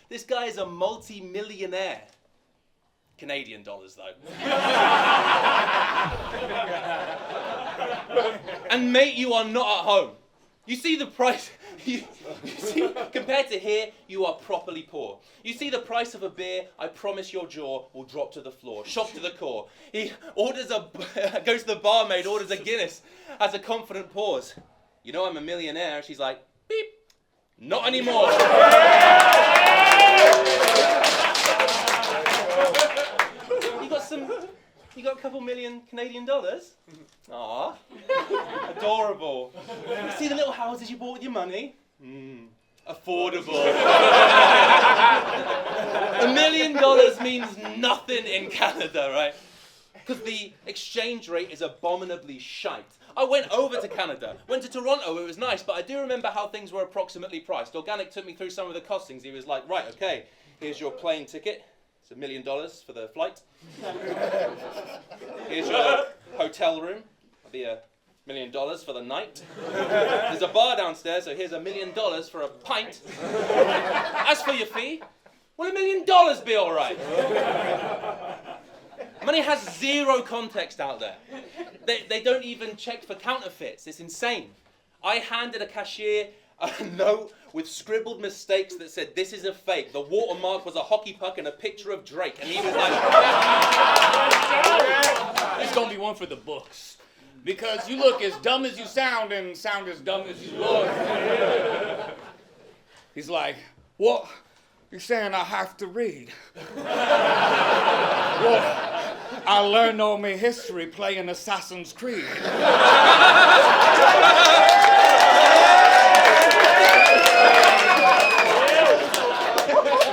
This guy is a multi-millionaire. Canadian dollars, though. And mate, you are not at home. You see the price, you see, compared to here, you are properly poor. You see the price of a beer, I promise your jaw will drop to the floor, shocked to the core. He goes to the barmaid, orders a Guinness, has a confident pause. You know I'm a millionaire, she's like, beep, not anymore. You got a couple million Canadian dollars? Aww. Adorable. You see the little houses you bought with your money? Affordable. $1 million means nothing in Canada, right? Because the exchange rate is abominably shite. I went over to Canada, went to Toronto, it was nice, but I do remember how things were approximately priced. Organic took me through some of the costings. He was like, right, okay, here's your plane ticket. It's $1 million for the flight. Here's your hotel room. It'll be $1 million for the night. There's a bar downstairs, so here's $1 million for a pint. As for your fee, will $1 million be all right? Money has zero context out there. They don't even check for counterfeits. It's insane. I handed a cashier a note with scribbled mistakes that said, this is a fake. The watermark was a hockey puck and a picture of Drake. And he was like... It's going to be one for the books. Because you look as dumb as you sound and sound as dumb as you look. He's like, what? You're saying I have to read? Well, I learned all my history playing Assassin's Creed.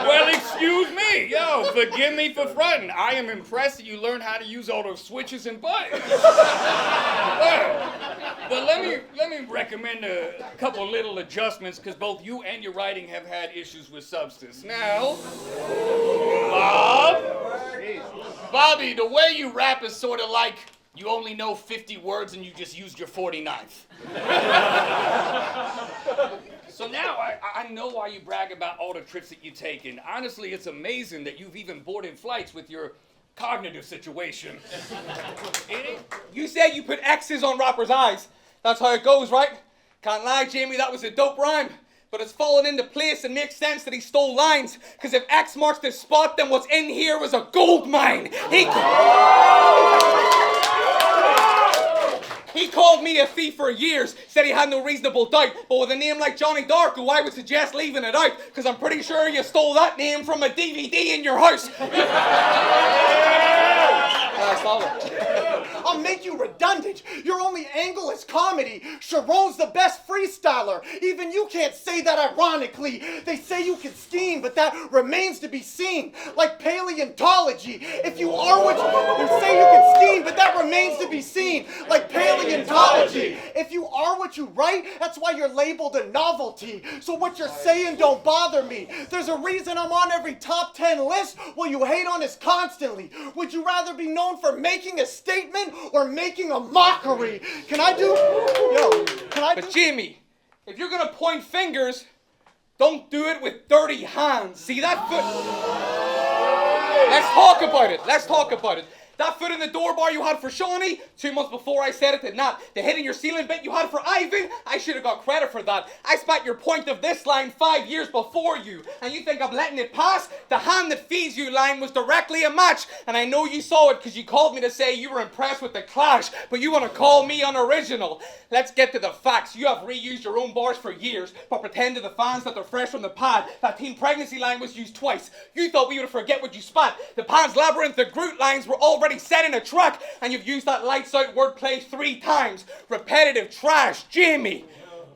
Well, excuse me. Yo, forgive me for fronting. I am impressed that you learned how to use all those switches and buttons. But let me recommend a couple little adjustments, because both you and your writing have had issues with substance. Now, Bobby, the way you rap is sort of like you only know 50 words and you just used your 49th. So now I know why you brag about all the trips that you take, and honestly, it's amazing that you've even boarded flights with your cognitive situation. You said you put X's on rappers' eyes. That's how it goes, right? Can't lie, Jamie, that was a dope rhyme. But it's fallen into place and makes sense that he stole lines. Because if X marks the spot, then what's in here was a gold mine. He called me a thief for years, said he had no reasonable doubt, but with a name like Johnny Darko, I would suggest leaving it out, because I'm pretty sure you stole that name from a DVD in your house. I'll make you redundant. Your only angle is comedy. Sharon's the best freestyler. Even you can't say that ironically. They say you can scheme, but that remains to be seen. Like paleontology. If you are what you say you can scheme, but that remains to be seen. Like paleontology. If you are what you write, that's why you're labeled a novelty. So what you're saying don't bother me. There's a reason I'm on every top 10 list. Well, you hate on us constantly. Would you rather be known for making a statement or making a mockery? But Jamie, if you're gonna point fingers, don't do it with dirty hands. See that foot? Let's talk about it. That foot in the door bar you had for Shawnee, 2 months before I said it to Nat. The hit in your ceiling bit you had for Ivan, I should have got credit for that. I spat your point of this line 5 years before you, and you think I'm letting it pass? The hand that feeds you line was directly a match, and I know you saw it because you called me to say you were impressed with the Clash, but you want to call me unoriginal. Let's get to the facts. You have reused your own bars for years, but pretend to the fans that they're fresh from the pad. That teen pregnancy line was used twice. You thought we would forget what you spat. The Pan's Labyrinth, the Groot lines were already set in a track, and you've used that lights out wordplay 3 times. Repetitive trash. Jamie,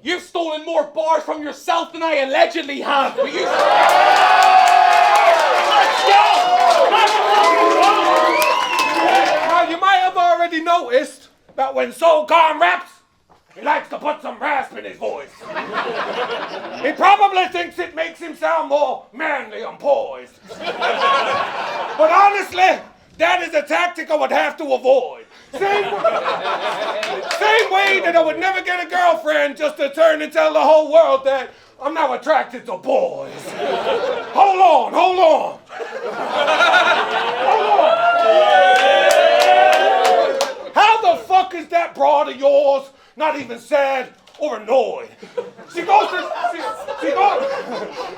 you've stolen more bars from yourself than I allegedly have. But you... Now, you might have already noticed that when Soul Khan raps, he likes to put some rasp in his voice. He probably thinks it makes him sound more manly and poised. But honestly, that is a tactic I would have to avoid. Same way that I would never get a girlfriend just to turn and tell the whole world that I'm now attracted to boys. Hold hold on. Hold on. How the fuck is that broad of yours not even sad or annoyed? She goes to,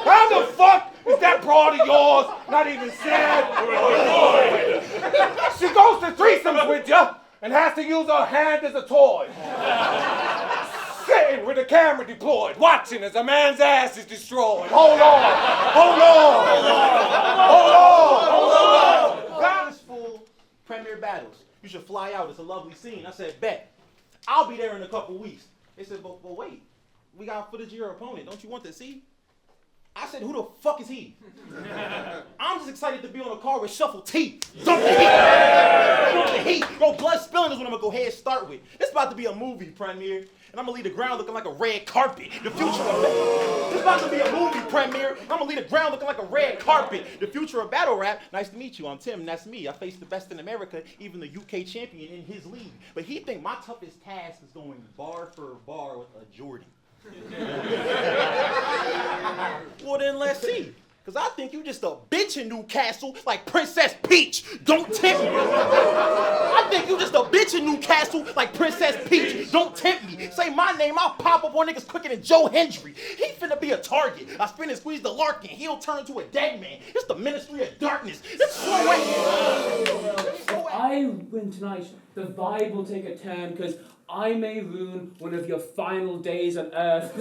how the fuck is that broad of yours not even sad or annoyed? She goes to threesomes with you and has to use her hand as a toy. Sitting with the camera deployed, watching as a man's ass is destroyed. Hold on, hold on, hold on, hold on. That is full premiere battles. You should fly out. It's a lovely scene. I said, bet. I'll be there in a couple weeks. They said, but wait. We got footage of your opponent. Don't you want to see? I said, who the fuck is he? I'm just excited to be on a car with Shuffle T. Dump the heat. Dump the heat. Bro, blood spilling is what I'm going to go ahead and start with. It's about to be a movie premiere. And I'm going to leave the ground looking like a red carpet. The future of battle. It's about to be a movie premiere. I'm going to leave the ground looking like a red carpet. The future of battle rap. Nice to meet you. I'm Tim. That's me. I face the best in America, even the UK champion in his league. But he think my toughest task is going bar for bar with a Jordan. Well, then let's see. Because I think you just a bitch in Newcastle like Princess Peach. Don't tempt me. I think you just a bitch in Newcastle like Princess Peach. Don't tempt me. Say my name, I'll pop up on niggas quicker than Joe Hendry. He finna be a target. I spin and squeeze the Larkin. He'll turn into a dead man. It's the Ministry of Darkness. This slow If I win tonight, the vibe will take a turn because I may ruin one of your final days on Earth.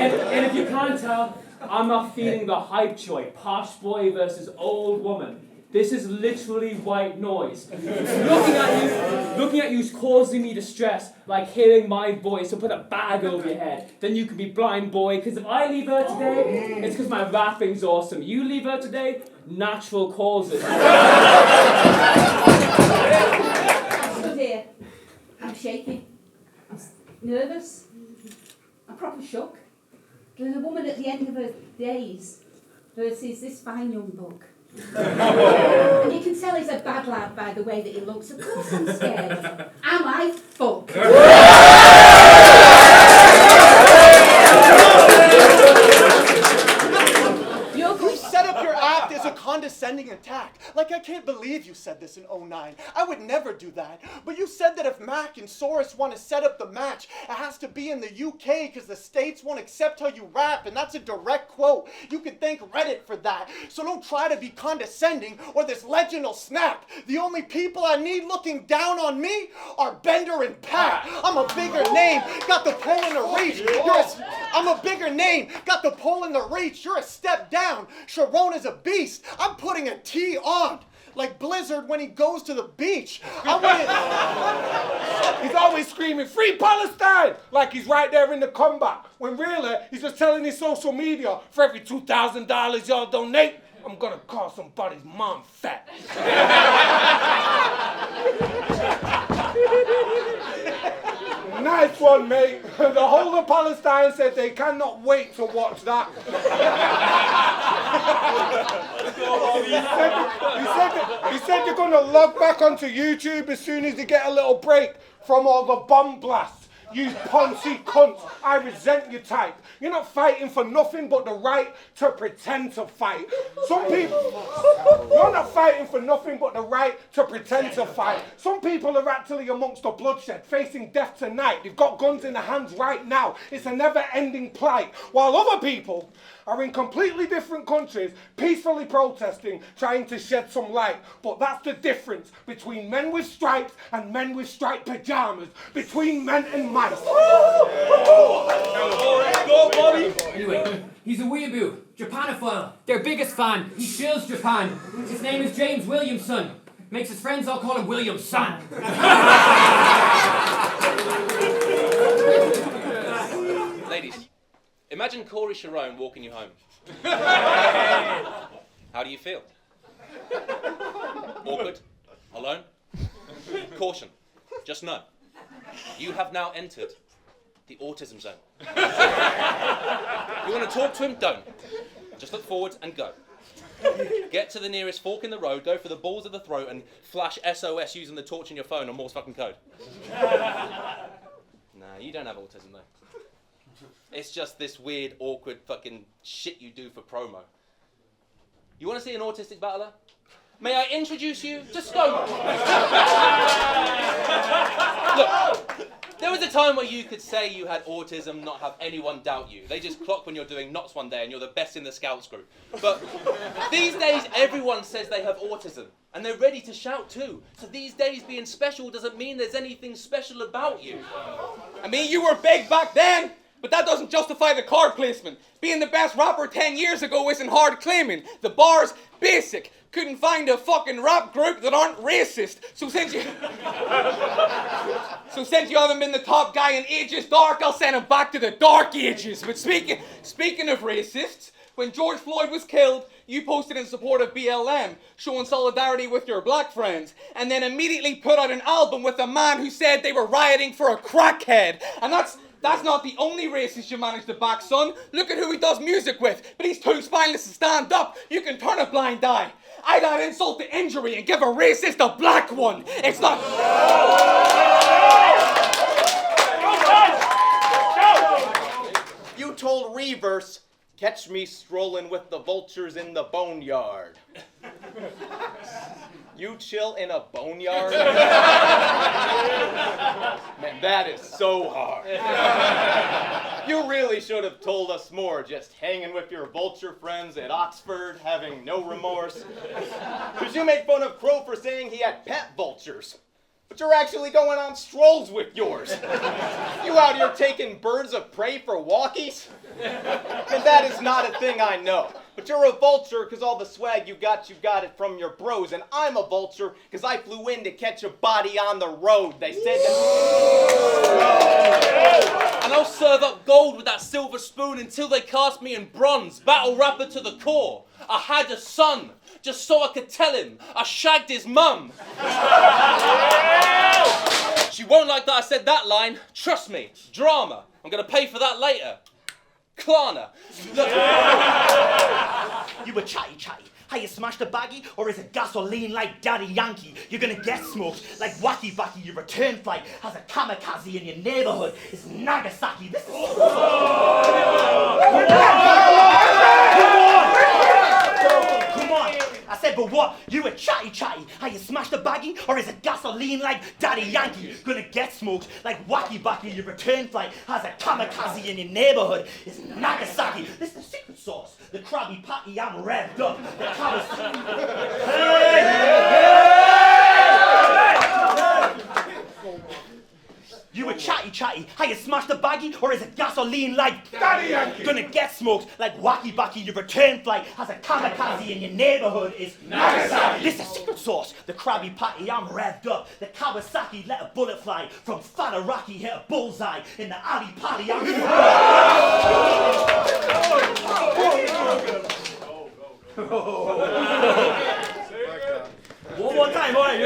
and if you can't tell, I'm not feeling the hype joy. Posh boy versus old woman. This is literally white noise. Looking at you's causing me distress, like hearing my voice, so put a bag over your head. Then you can be blind boy, because if I leave her today, it's because my rapping's awesome. You leave her today, natural causes. Oh dear, I'm shaking. I'm nervous. I'm proper shook. There's a woman at the end of her days versus this fine young buck. And you can tell he's a bad lad by the way that he looks. Of course I'm scared. Am I? Fuck. You set up your act as a condescending attack. Like, I can't believe you said this in 09. I would never do that. But you said that if Mac and Soros want to set up the match, it has to be in the UK because the States won't accept how you rap, and that's a direct quote. You can thank Reddit for that. So don't try to be condescending or this legend will snap. The only people I need looking down on me are Bender and Pat. I'm a bigger name, got the pull in the reach. I'm a bigger name, got the pull in the reach. You're a step down. Sharon is a beast. I'm putting a T on. Like Blizzard when he goes to the beach. He's always screaming, "Free Palestine!" like he's right there in the combat. When really, he's just telling his social media, for every $2,000 y'all donate, I'm gonna call somebody's mom fat. Nice one, mate. The whole of Palestine said they cannot wait to watch that. He said they're gonna log back onto YouTube as soon as they get a little break from all the bomb blasts. You poncy cunts, I resent your type. You're not fighting for nothing but the right to pretend to fight. Some people, you're not fighting for nothing but the right to pretend to fight. Some people are actually amongst the bloodshed, facing death tonight. They've got guns in their hands right now. It's a never-ending plight. While other people are in completely different countries, peacefully protesting, trying to shed some light. But that's the difference between men with stripes and men with striped pajamas, between men and mice. Anyway, he's a weeaboo, Japanophile, their biggest fan. He shills Japan. His name is James Williamson. Makes his friends all call him William Son. Ladies, imagine Corey Sharon walking you home. How do you feel? Awkward? Alone? Caution. Just know. You have now entered the autism zone. You want to talk to him? Don't. Just look forward and go. Get to the nearest fork in the road, go for the balls of the throat, and flash SOS using the torch in your phone on Morse fucking code. Nah, you don't have autism though. It's just this weird, awkward fucking shit you do for promo. You want to see an autistic battler? May I introduce you to Stone? Look, there was a time where you could say you had autism, not have anyone doubt you. They just clock when you're doing knots one day and you're the best in the scouts group. But these days, everyone says they have autism. And they're ready to shout too. So these days being special doesn't mean there's anything special about you. I mean, you were big back then, but that doesn't justify the card placement. Being the best rapper 10 years ago isn't hard claiming. The bar's basic. Couldn't find a fucking rap group that aren't racist. So since you haven't been the top guy in Ages Dark, I'll send him back to the Dark Ages. But speaking of racists, when George Floyd was killed, you posted in support of BLM, showing solidarity with your black friends, and then immediately put out an album with a man who said they were rioting for a crackhead. And that's not the only racist you managed to back, son. Look at who he does music with, but he's too spineless to stand up. You can turn a blind eye. I'd add insult to injury and give a racist a black one. It's not... You told Reverse, catch me strolling with the vultures in the boneyard. You chill in a boneyard? Man, that is so hard. You really should have told us more, just hanging with your vulture friends at Oxford, having no remorse. Because you made fun of Crow for saying he had pet vultures. But you're actually going on strolls with yours. You out here taking birds of prey for walkies? And that is not a thing I know. But you're a vulture because all the swag you got it from your bros. And I'm a vulture because I flew in to catch a body on the road. They said that... And I'll serve up gold with that silver spoon until they cast me in bronze. Battle rapper to the core. I had a son, just so I could tell him I shagged his mum. She won't like that I said that line. Trust me, drama. I'm gonna pay for that later. Klarna. You were chatty. How you smashed a baggie, or is it gasoline like Daddy Yankee? You're gonna get smoked like Wacky Backy. Your return flight has a kamikaze in your neighborhood. It's Nagasaki. This is... Come on! I said, but what? You were chatty. How you smashed a baggie, or is it gasoline like Daddy Yankee? Gonna get smoked like Wacky Backy. Your return flight has a kamikaze in your neighborhood. It's Nagasaki. This is the secret sauce. The Krabby Patty, I'm revved up. The Kawasaki. You were chatty. How you smashed a baggie, or is it gasoline like Daddy Yankee? Gonna get smoked like Wacky Backy. Your return flight has a kamikaze in your neighborhood. Is Nagasaki. This is secret sauce. The Krabby Patty, I'm revved up. The Kawasaki let a bullet fly from Fadaraki, hit a bullseye in the alley potty. I'm One more time, alright?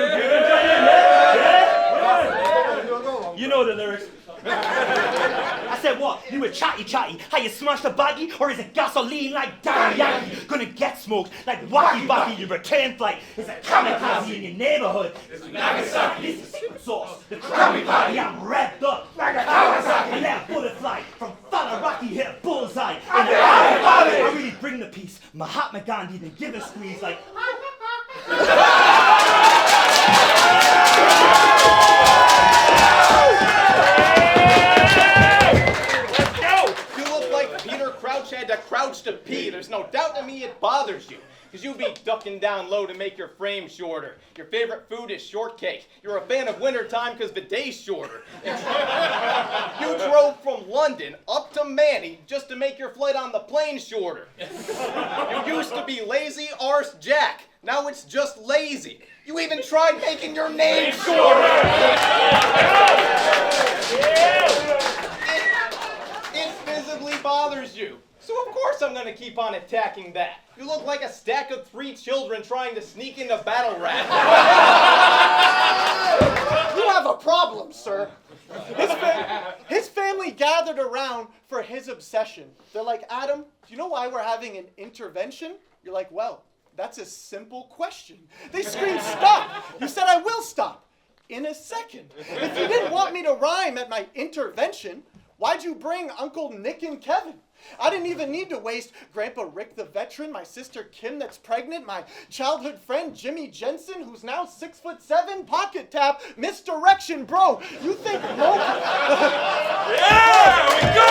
You know the lyrics. I said what? You were chatty. How you smashed a baggie, or is it gasoline like Daddy Yankee? Gonna get smoked like Wacky Backy. Your return flight is a kamikaze in your neighborhood. It's Nagasaki. This is secret sauce. The Krabby Patty, I'm revved up. Nagasaki. And that bullet fly from Fadaraki hit a bullseye in the alley. I really bring the peace. Mahatma Gandhi then give a squeeze like... Had to crouch to pee. There's no doubt to me it bothers you. Because you be ducking down low to make your frame shorter. Your favorite food is shortcake. You're a fan of wintertime because the day's shorter. You drove from London up to Manny just to make your flight on the plane shorter. You used to be Lazy Arse Jack. Now it's just lazy. You even tried making your name shorter. It visibly bothers you. So of course I'm gonna keep on attacking that. You look like a stack of 3 children trying to sneak into battle rap. You have a problem, sir. His family gathered around for his obsession. They're like, Adam, do you know why we're having an intervention? You're like, well, that's a simple question. They screamed, stop! You said I will stop. In a second. If you didn't want me to rhyme at my intervention, Why'd you bring Uncle Nick and Kevin? I didn't even need to waste Grandpa Rick the veteran, my sister Kim that's pregnant, my childhood friend Jimmy Jensen who's now 6'7", pocket tap, misdirection, bro. You think Yeah, we go!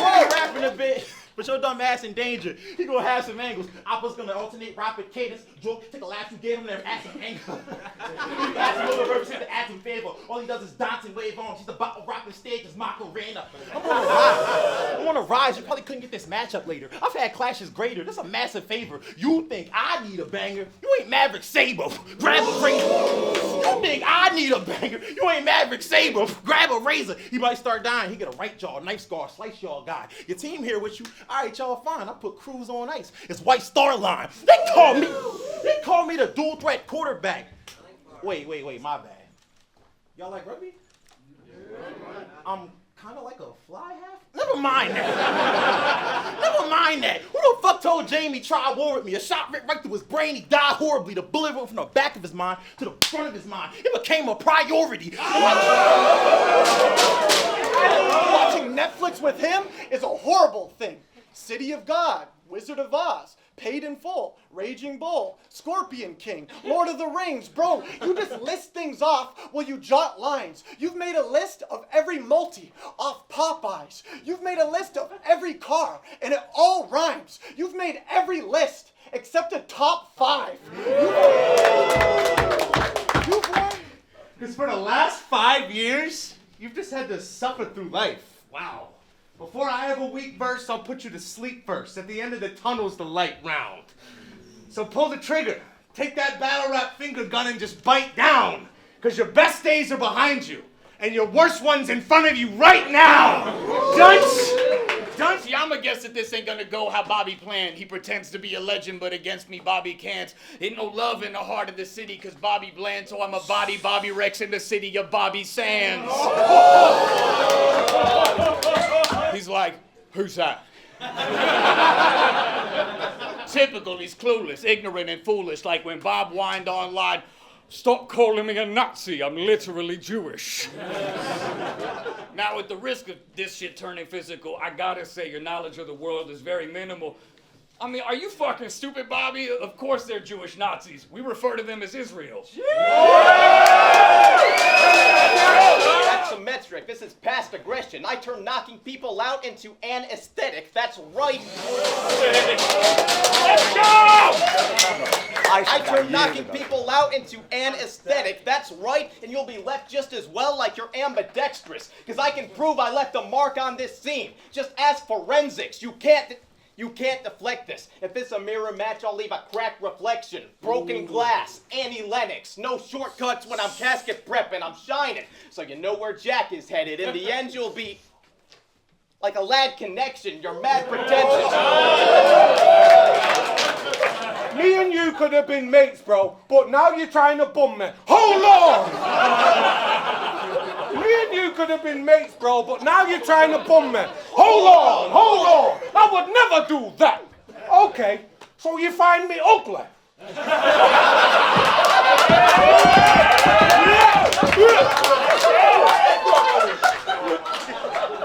We're rapping a bit, but your dumb ass in danger. He gonna have some angles. Oppa's gonna alternate rapid cadence. Joke, take a laugh you gave him there, add some angle. Add some little represent to add some favor. All he does is dance and wave on. She's about to rock the stage as Macarena. I'm on a rise. You probably couldn't get this matchup later. I've had clashes greater. That's a massive favor. You think I need a banger? You ain't Maverick Sabre. Grab a razor. You think I need a banger? You ain't Maverick Sabre. Grab a razor. He might start dying. He get a right jaw, knife scar, slice y'all guy. Your team here with you. All right, y'all fine. I put Cruz on ice. It's White Star Line. They call me the dual threat quarterback. Wait, my bad. Y'all like rugby? I'm kind of like a fly half? Never mind that. Who the fuck told Jamie try war with me? A shot right through his brain. He died horribly. The bullet went from the back of his mind to the front of his mind. It became a priority. watching Netflix with him is a horrible thing. City of God, Wizard of Oz, Paid in Full, Raging Bull, Scorpion King, Lord of the Rings. Bro, you just list things off while you jot lines. You've made a list of every multi off Popeyes. You've made a list of every car, and it all rhymes. You've made every list except a top 5. You've won. Because for the last 5 years, you've just had to suffer through life. Wow. Before I have a weak verse, I'll put you to sleep first. At the end of the tunnel's the light round. So pull the trigger. Take that battle rap finger gun and just bite down. Because your best days are behind you. And your worst one's in front of you right now. Dunce! Dunce, yeah, I'ma guess that this ain't gonna go how Bobby planned. He pretends to be a legend, but against me, Bobby can't. Ain't no love in the heart of the city, cause Bobby bland, so I'm a Bobby Rex in the city of Bobby Sands. He's like, who's that? Typical, he's clueless, ignorant, and foolish, like when Bob whined online, stop calling me a Nazi, I'm literally Jewish. Now, with the risk of this shit turning physical, I gotta say your knowledge of the world is very minimal. I mean, are you fucking stupid, Bobby? Of course they're Jewish Nazis. We refer to them as Israel. That's a metric. This is past aggression. I turn knocking people out into an aesthetic. That's right. Let's go! I turn knocking people out into an aesthetic. That's right. And you'll be left just as well like you're ambidextrous. Because I can prove I left a mark on this scene. Just ask forensics. You can't deflect this. If it's a mirror match, I'll leave a cracked reflection. Broken glass. Annie Lennox. No shortcuts when I'm casket prepping. I'm shining. So you know where Jack is headed. In the end, you'll be like a lad connection. You're mad pretentious. Me and you could have been mates, bro, but now you're trying to bum me. Hold on! Me and you could have been mates, bro, but now you're trying to bum me. Hold on! I would never do that. Okay, so you find me ugly.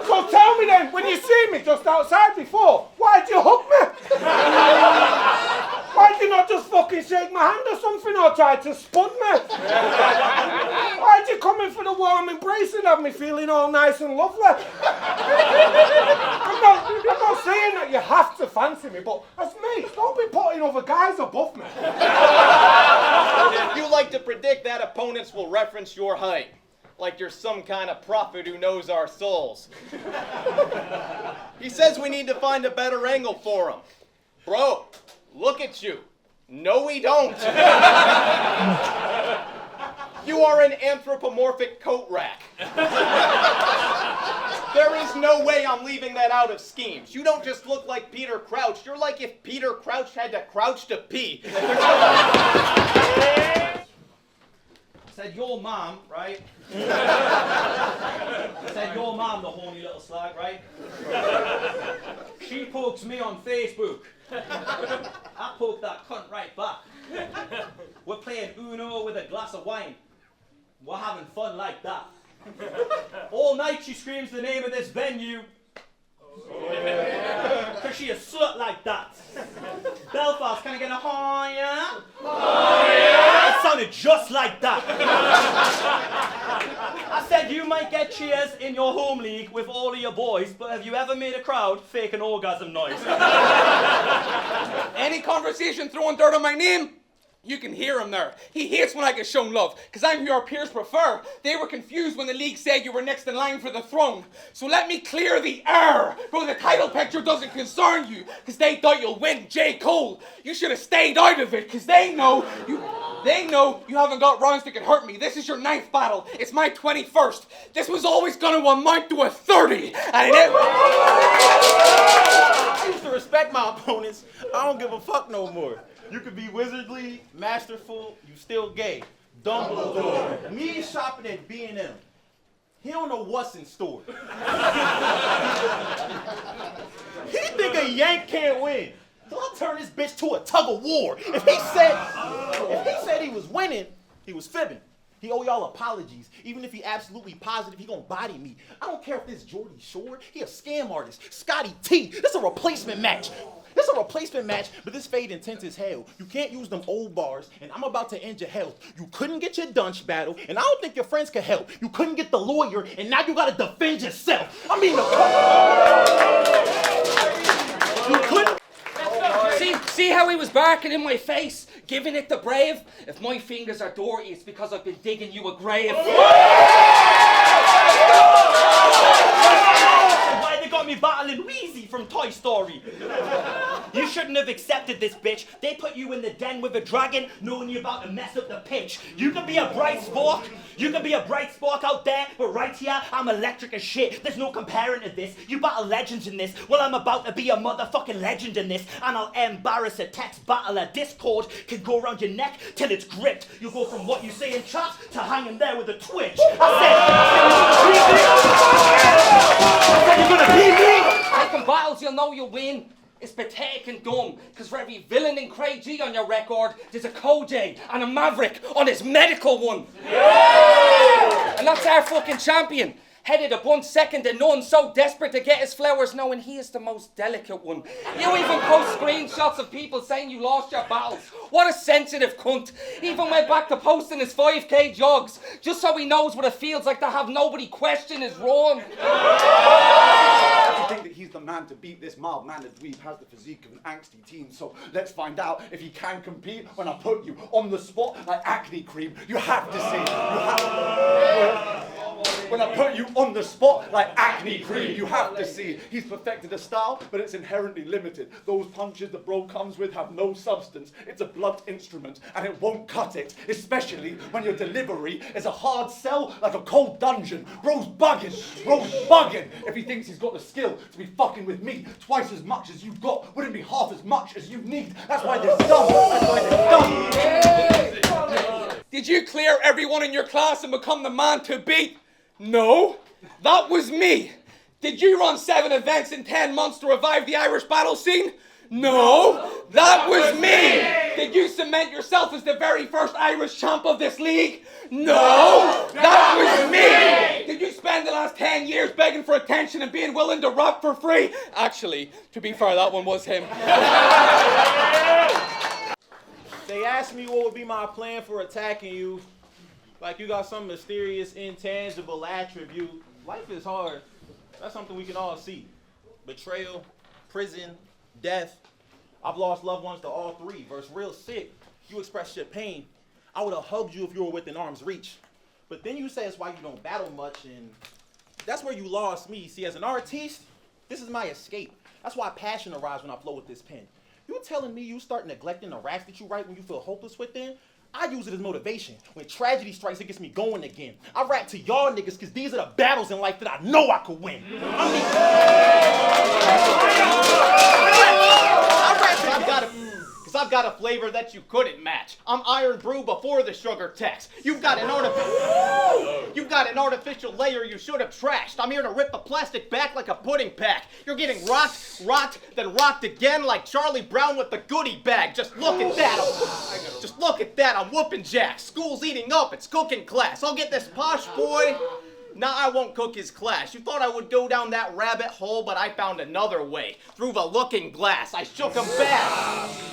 So tell me then, when you see me just outside before, why'd you hook me? Why'd you not just fucking shake my hand or something or try to spud me? Why'd you come in for the warm embrace and have me feeling all nice and lovely? I'm not saying that you have to fancy me, but as mates, don't be putting other guys above me. You like to predict that opponents will reference your height. Like you're some kind of prophet who knows our souls. He says we need to find a better angle for him. Bro, look at you. No, we don't. You are an anthropomorphic coat rack. There is no way I'm leaving that out of schemes. You don't just look like Peter Crouch. You're like if Peter Crouch had to crouch to pee. Said your mom, right? Said your mom, the horny little slag, right? She pokes me on Facebook. I poke that cunt right back. We're playing Uno with a glass of wine. We're having fun like that. All night she screams the name of this venue. Cause she a slut like that. Belfast, can I get a higher? It sounded just like that. I said you might get cheers in your home league with all of your boys, but have you ever made a crowd fake an orgasm noise? Any conversation throwing dirt on my name? You can hear him there. He hates when I get shown love, because I'm who our peers prefer. They were confused when the league said you were next in line for the throne. So let me clear the air. Bro, the title picture doesn't concern you, because they thought you'll win J. Cole. You should have stayed out of it, because they know you haven't got rounds that can hurt me. This is your 9th battle. It's my 21st. This was always going to amount to a 30. I used to respect my opponents. I don't give a fuck no more. You could be wizardly, masterful, you still gay. Dumbledore. Me shopping at B&M. He don't know what's in store. He think a Yank can't win. So I'll turn this bitch to a tug of war. If he said he was winning, he was fibbing. He owe y'all apologies. Even if he absolutely positive he gonna body me. I don't care if this Geordie Shore, he a scam artist. Scotty T, this a replacement match. This a replacement match, but this fade intense as hell. You can't use them old bars, and I'm about to end your health. You couldn't get your dunce battle, and I don't think your friends could help. You couldn't get the lawyer, and now you gotta defend yourself. I mean, you couldn't. See how he was barking in my face, giving it the brave? If my fingers are dirty, it's because I've been digging you a grave. Why they got me battling Wheezy from Toy Story? You shouldn't have accepted this, bitch. They put you in the den with a dragon, knowing you're about to mess up the pitch. You could be a bright spark. You could be a bright spark out there, but right here, I'm electric as shit. There's no comparing to this. You battle legends in this. Well, I'm about to be a motherfucking legend in this, and I'll embarrass a text battler. Discord can go around your neck till it's gripped. You go from what you say in chat to hanging there with a twitch. I said, you're gonna beat me? Taking battles you'll know you'll win. It's pathetic and dumb, because for every villain in Craig G on your record, there's a Kojay and a Maverick on his medical one. Yeah! And that's our fucking champion. Headed a bunch second to none, so desperate to get his flowers, knowing he is the most delicate one. You even post screenshots of people saying you lost your battles. What a sensitive cunt. He even went back to posting his 5k jogs, just so he knows what it feels like to have nobody question his wrong. I think that he's the man to beat. This mild-mannered dweeb has the physique of an angsty teen, so let's find out if he can compete when I put you on the spot like acne cream. You have to see. When I put you on the spot like acne cream, you have to see. He's perfected a style, but it's inherently limited. Those punches the bro comes with have no substance. It's a blunt instrument, and it won't cut it, especially when your delivery is a hard sell like a cold dungeon. Bro's bugging. If he thinks he's got the skill to be fucking with me, twice as much as you've got wouldn't be half as much as you need. That's why they're dumb. Did you clear everyone in your class and become the man to beat? No, that was me. Did you run 7 events in 10 months to revive the Irish battle scene? No, that was me. Did you cement yourself as the very first Irish champ of this league? No, that was me. Did you spend the last 10 years begging for attention and being willing to rap for free? Actually, to be fair, that one was him. They asked me what would be my plan for attacking you. Like you got some mysterious, intangible attribute. Life is hard. That's something we can all see. Betrayal, prison, death. I've lost loved ones to all three. Versus real sick, you expressed your pain. I would have hugged you if you were within arm's reach. But then you say it's why you don't battle much, and that's where you lost me. See, as an artiste, this is my escape. That's why passion arrives when I flow with this pen. You telling me you start neglecting the raps that you write when you feel hopeless within? I use it as motivation. When tragedy strikes, it gets me going again. I rap to y'all niggas because these are the battles in life that I know I could win. I rap because I've got a flavor that you couldn't match. I'm Iron Brew before the sugar tax. You've got an artificial layer you should have trashed. I'm here to rip the plastic back like a pudding pack. You're getting rocked, then rocked again like Charlie Brown with the goodie bag. Just look at that. I'm whooping jacks. School's eating up. It's cooking class. I'll get this posh boy Nah, I won't cook his clash. You thought I would go down that rabbit hole, but I found another way. Through the looking glass, I shook him back.